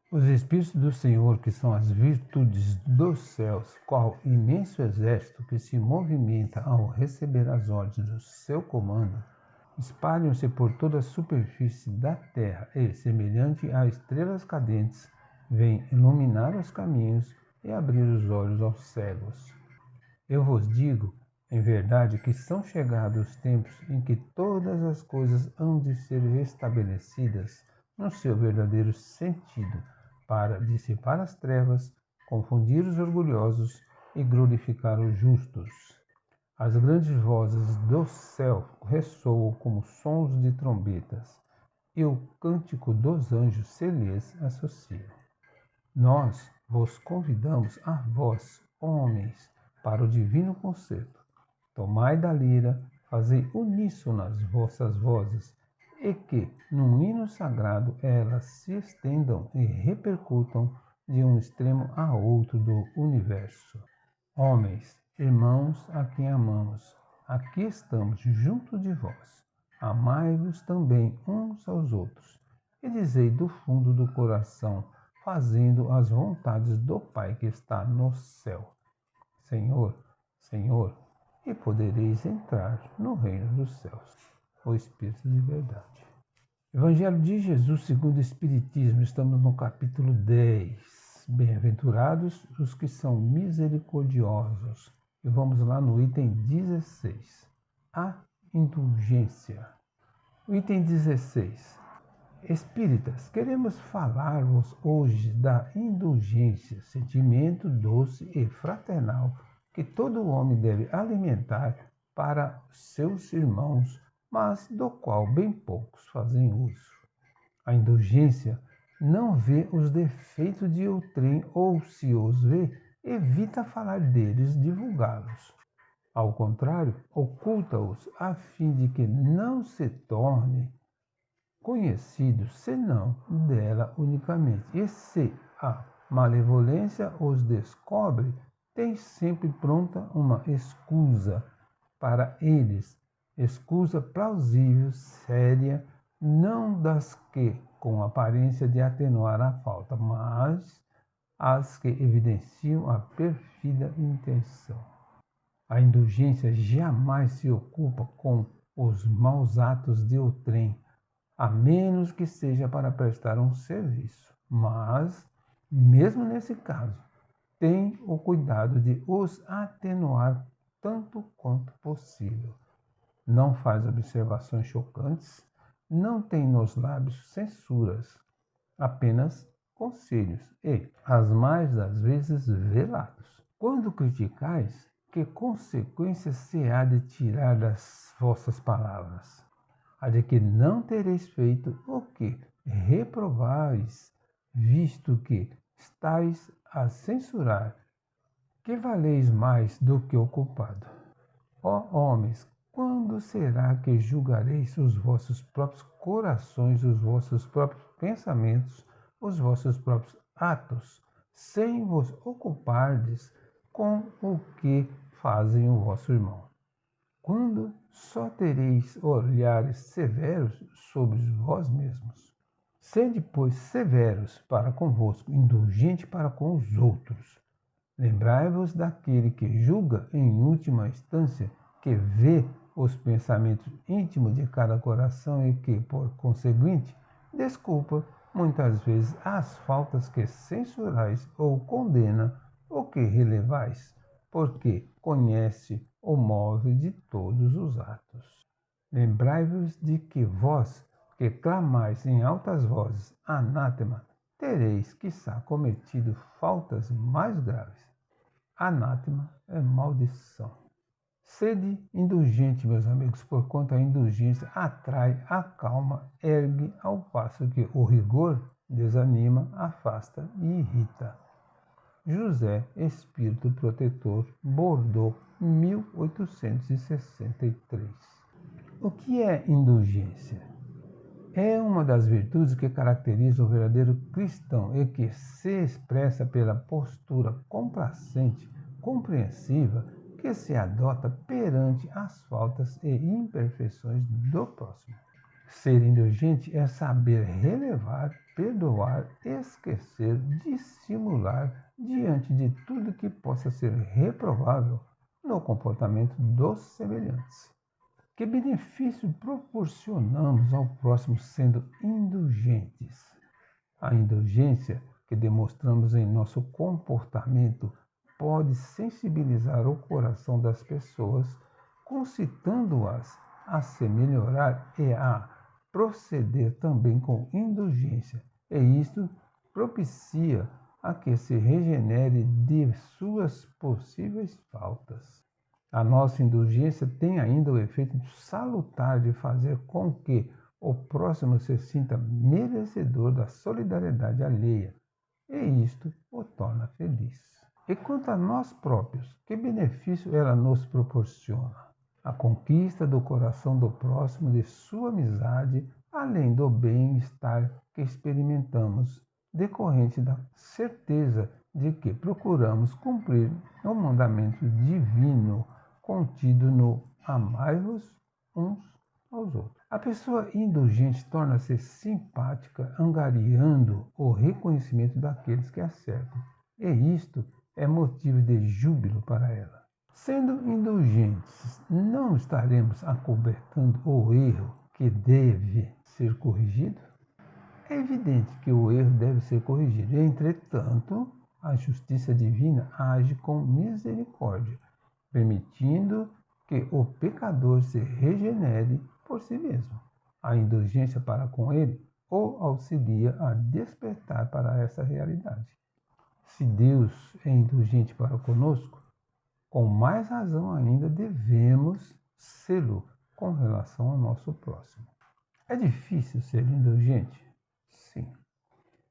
Os Espíritos do Senhor, que são as virtudes dos céus, qual imenso exército que se movimenta ao receber as ordens do seu comando, espalham-se por toda a superfície da terra e, semelhante a estrelas cadentes, vêm iluminar os caminhos e abrir os olhos aos cegos. Eu vos digo, em verdade, que são chegados os tempos em que todas as coisas hão de ser restabelecidas no seu verdadeiro sentido, para dissipar as trevas, confundir os orgulhosos e glorificar os justos. As grandes vozes do céu ressoam como sons de trombetas, e o cântico dos anjos se lhes associa. Nós vos convidamos a vós, homens, para o divino concerto. Tomai da lira, fazei uníssono as vossas vozes, e que, num hino sagrado, elas se estendam e repercutam de um extremo a outro do universo. Homens, irmãos a quem amamos, aqui estamos junto de vós. Amai-vos também uns aos outros, e dizei do fundo do coração, fazendo as vontades do Pai que está no céu. Senhor, Senhor, e podereis entrar no reino dos céus. O Espírito de verdade. Evangelho de Jesus segundo o Espiritismo, estamos no capítulo 10. Bem-aventurados os que são misericordiosos. E vamos lá no item 16. A indulgência. O item 16. Espíritas, queremos falar-vos hoje da indulgência, sentimento doce e fraternal que todo homem deve alimentar para seus irmãos, mas do qual bem poucos fazem uso. A indulgência não vê os defeitos de outrem ou, se os vê, evita falar deles, divulgá-los. Ao contrário, oculta-os a fim de que não se torne conhecidos senão dela unicamente. E se a malevolência os descobre, tem sempre pronta uma escusa para eles, escusa plausível, séria, não das que com aparência de atenuar a falta, mas as que evidenciam a perfida intenção. A indulgência jamais se ocupa com os maus atos de outrem, a menos que seja para prestar um serviço. Mas, mesmo nesse caso, tem o cuidado de os atenuar tanto quanto possível. Não faz observações chocantes, não tem nos lábios censuras, apenas conselhos e, as mais das vezes, velados. Quando criticais, que consequência se há de tirar das vossas palavras? A de que não tereis feito o que reprovais, visto que estáis a censurar, que valeis mais do que o culpado. Ó homens, quando será que julgareis os vossos próprios corações, os vossos próprios pensamentos, os vossos próprios atos, sem vos ocupardes com o que fazem o vosso irmão? Quando só tereis olhares severos sobre vós mesmos? Sede, pois, severos para convosco, indulgente para com os outros. Lembrai-vos daquele que julga em última instância, que vê os pensamentos íntimos de cada coração e que, por conseguinte, desculpa muitas vezes as faltas que censurais ou condena ou que relevais, porque conhece o móvel de todos os atos. Lembrai-vos de que vós, que clamais em altas vozes, anátema, tereis, quiçá, cometido faltas mais graves. Anátema é maldição. Sede indulgente, meus amigos, porquanto a indulgência atrai, acalma, ergue, ao passo que o rigor desanima, afasta e irrita. José Espírito Protetor, Bordeaux, 1863. O que é indulgência? É uma das virtudes que caracteriza o verdadeiro cristão e que se expressa pela postura complacente, compreensiva, que se adota perante as faltas e imperfeições do próximo. Ser indulgente é saber relevar, perdoar, esquecer, dissimular diante de tudo que possa ser reprovável no comportamento dos semelhantes. Que benefício proporcionamos ao próximo sendo indulgentes? A indulgência que demonstramos em nosso comportamento pode sensibilizar o coração das pessoas, concitando-as a se melhorar e a proceder também com indulgência, e isto propicia a que se regenere de suas possíveis faltas. A nossa indulgência tem ainda o efeito salutar de fazer com que o próximo se sinta merecedor da solidariedade alheia, e isto o torna feliz. E quanto a nós próprios, que benefício ela nos proporciona? A conquista do coração do próximo de sua amizade, além do bem-estar que experimentamos, decorrente da certeza de que procuramos cumprir o mandamento divino contido no amai-vos uns aos outros. A pessoa indulgente torna-se simpática, angariando o reconhecimento daqueles que a cercam, e isto é motivo de júbilo para ela. Sendo indulgentes, não estaremos acobertando o erro que deve ser corrigido? É evidente que o erro deve ser corrigido, entretanto, a justiça divina age com misericórdia, permitindo que o pecador se regenere por si mesmo. A indulgência para com ele o auxilia a despertar para essa realidade. Se Deus é indulgente para conosco, com mais razão ainda devemos sê-lo com relação ao nosso próximo. É difícil ser indulgente? Sim.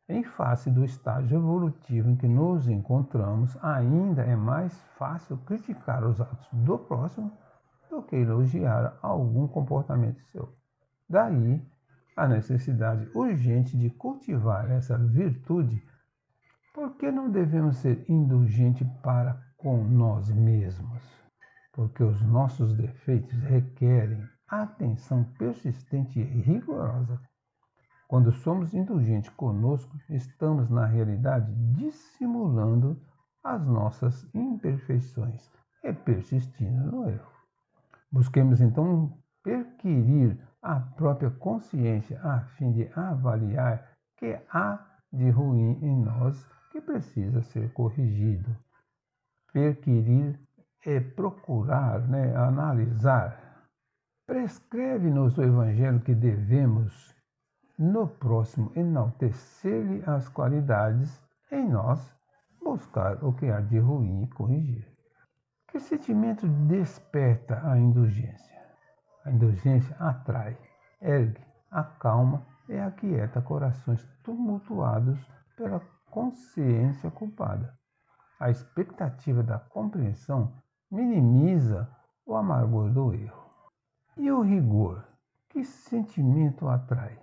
Em face do estágio evolutivo em que nos encontramos, ainda é mais fácil criticar os atos do próximo do que elogiar algum comportamento seu. Daí a necessidade urgente de cultivar essa virtude. Por que não devemos ser indulgentes para com nós mesmos? Porque os nossos defeitos requerem atenção persistente e rigorosa. Quando somos indulgentes conosco, estamos, na realidade, dissimulando as nossas imperfeições e persistindo no erro. Busquemos, então, perquirir a própria consciência a fim de avaliar que há de ruim em nós que precisa ser corrigido. Perquirir é procurar, analisar. Prescreve-nos o Evangelho que devemos, no próximo, enaltecer-lhe as qualidades, em nós, buscar o que há de ruim e corrigir. Que sentimento desperta a indulgência? A indulgência atrai, ergue, acalma e aquieta corações tumultuados pela consciência culpada. A expectativa da compreensão minimiza o amargor do erro. E o rigor? Que sentimento atrai?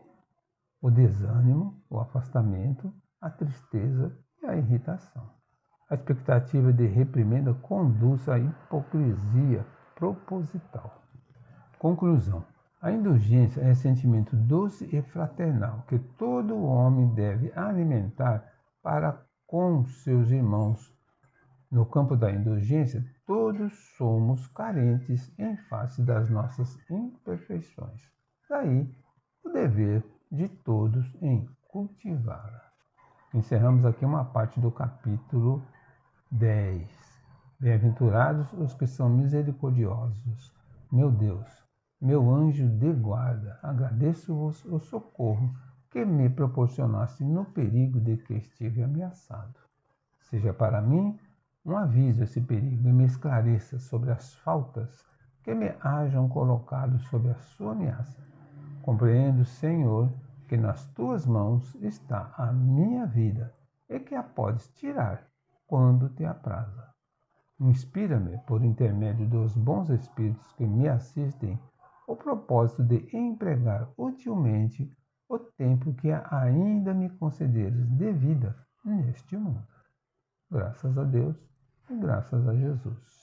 O desânimo, o afastamento, a tristeza e a irritação. A expectativa de reprimenda conduz à hipocrisia proposital. Conclusão. A indulgência é sentimento doce e fraternal que todo homem deve alimentar para com seus irmãos. No campo da indulgência, todos somos carentes em face das nossas imperfeições. Daí, o dever de todos em cultivá-la. Encerramos aqui uma parte do capítulo 10. Bem-aventurados os que são misericordiosos. Meu Deus, meu anjo de guarda, agradeço-vos o socorro que me proporcionaste no perigo de que estive ameaçado. Seja para mim um aviso esse perigo e me esclareça sobre as faltas que me hajam colocado sob a sua ameaça. Compreendo, Senhor, que nas tuas mãos está a minha vida e que a podes tirar quando te apraza. Inspira-me, por intermédio dos bons espíritos que me assistem, o propósito de empregar utilmente o tempo que ainda me concederes de vida neste mundo. Graças a Deus e graças a Jesus.